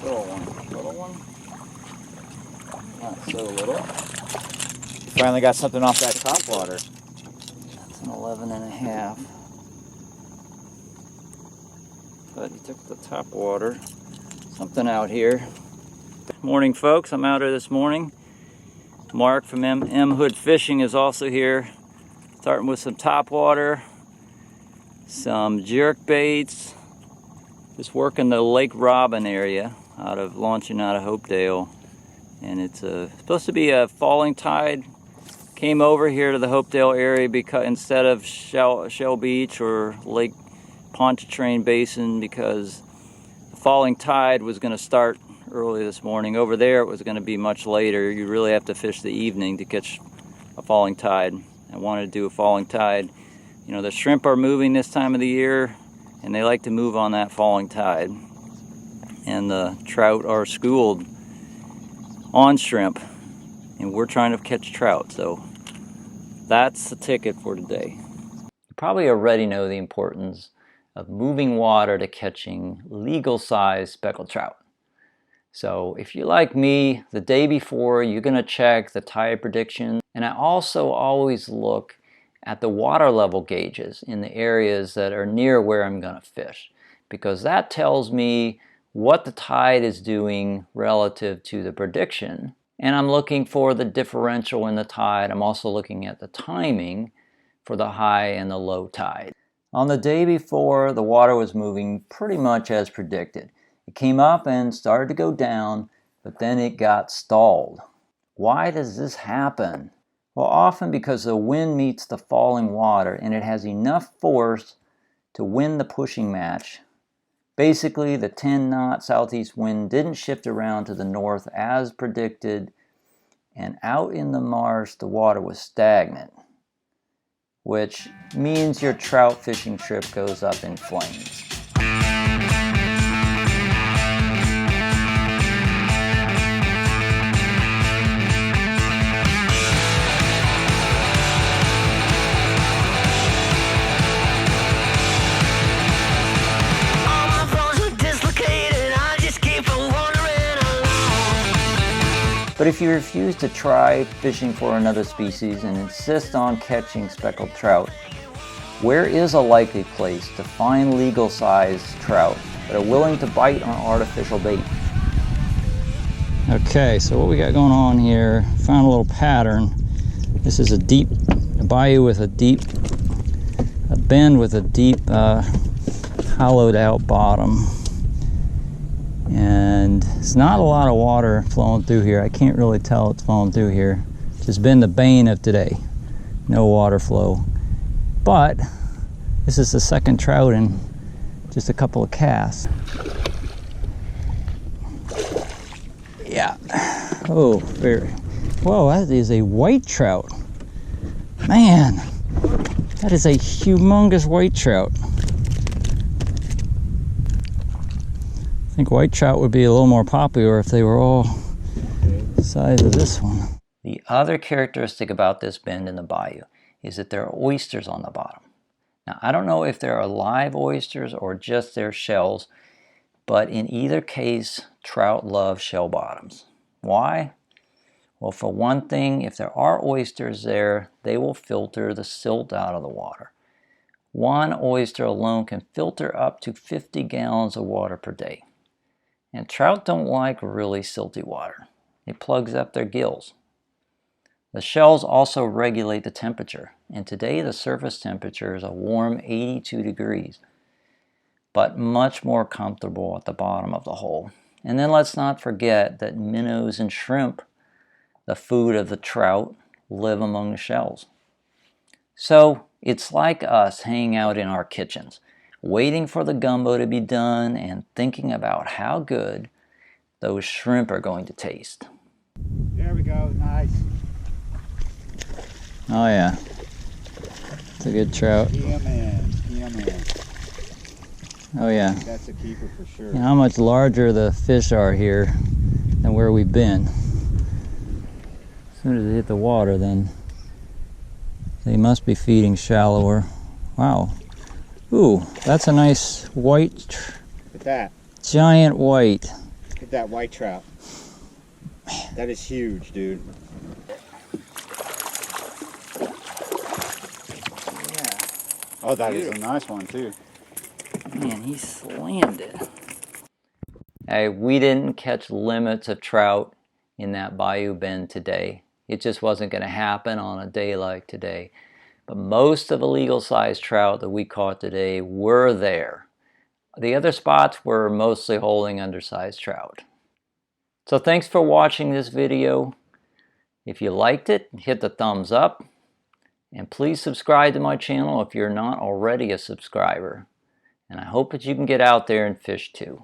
Little one. Little one? Not so little. Finally got something off that top water. That's an 11.5. But he took the top water. Something out here. Morning, folks. I'm out here this morning. Mark from M Hood Fishing is also here. Starting with some top water, some jerk baits. Just working the Lake Robin area launching out of Hopedale. And it's supposed to be a falling tide. Came over here to the Hopedale area because instead of Shell Beach or Lake Pontchartrain Basin, because the falling tide was going to start early this morning. Over there it was going to be much later. You really have to fish the evening to catch a falling tide. I wanted to do a falling tide. You know, the shrimp are moving this time of the year, and they like to move on that falling tide. And the trout are schooled on shrimp, and we're trying to catch trout. So that's the ticket for today. You probably already know the importance of moving water to catching legal-sized speckled trout. So if you're like me, the day before you're going to check the tide prediction, and I also always look at the water level gauges in the areas that are near where I'm going to fish, because that tells me what the tide is doing relative to the prediction. And I'm looking for the differential in the tide. I'm also looking at the timing for the high and the low tide. On the day before, the water was moving pretty much as predicted. It came up and started to go down, but then it got stalled. Why does this happen? Well, often because the wind meets the falling water and it has enough force to win the pushing match. Basically, the 10-knot southeast wind didn't shift around to the north as predicted, and out in the marsh, the water was stagnant, which means your trout fishing trip goes up in flames. But if you refuse to try fishing for another species and insist on catching speckled trout, where is a likely place to find legal-sized trout that are willing to bite on artificial bait? Okay, so what we got going on here, found a little pattern. This is a bayou with a bend with a deep hollowed out bottom. And it's not a lot of water flowing through here. I can't really tell it's flowing through here. It's been the bane of today. No water flow. But this is the second trout in just a couple of casts. Yeah. Oh, very. Whoa, that is a white trout. Man, that is a humongous white trout. I think white trout would be a little more popular if they were all the size of this one. The other characteristic about this bend in the bayou is that there are oysters on the bottom. Now, I don't know if there are live oysters or just their shells, but in either case, trout love shell bottoms. Why? Well, for one thing, if there are oysters there, they will filter the silt out of the water. One oyster alone can filter up to 50 gallons of water per day. And trout don't like really silty water. It plugs up their gills. The shells also regulate the temperature, and today the surface temperature is a warm 82 degrees, but much more comfortable at the bottom of the hole. And then let's not forget that minnows and shrimp, the food of the trout, live among the shells. So it's like us hanging out in our kitchens, waiting for the gumbo to be done and thinking about how good those shrimp are going to taste. There we go, nice. Oh yeah, it's a good trout. Man. Oh yeah. That's a keeper for sure. You know how much larger the fish are here than where we've been. As soon as they hit the water, then they must be feeding shallower. Wow. Ooh, that's a nice white, Look at that. giant white. at that white trout. That is huge, dude. Yeah. Oh, that is Beautiful. a nice one too. Man, he slammed it. Hey, we didn't catch limits of trout in that bayou bend today. It just wasn't going to happen on a day like today. But most of the legal sized trout that we caught today were there. The other spots were mostly holding undersized trout. So thanks for watching this video. If you liked it, hit the thumbs up. And please subscribe to my channel if you're not already a subscriber. And I hope that you can get out there and fish too.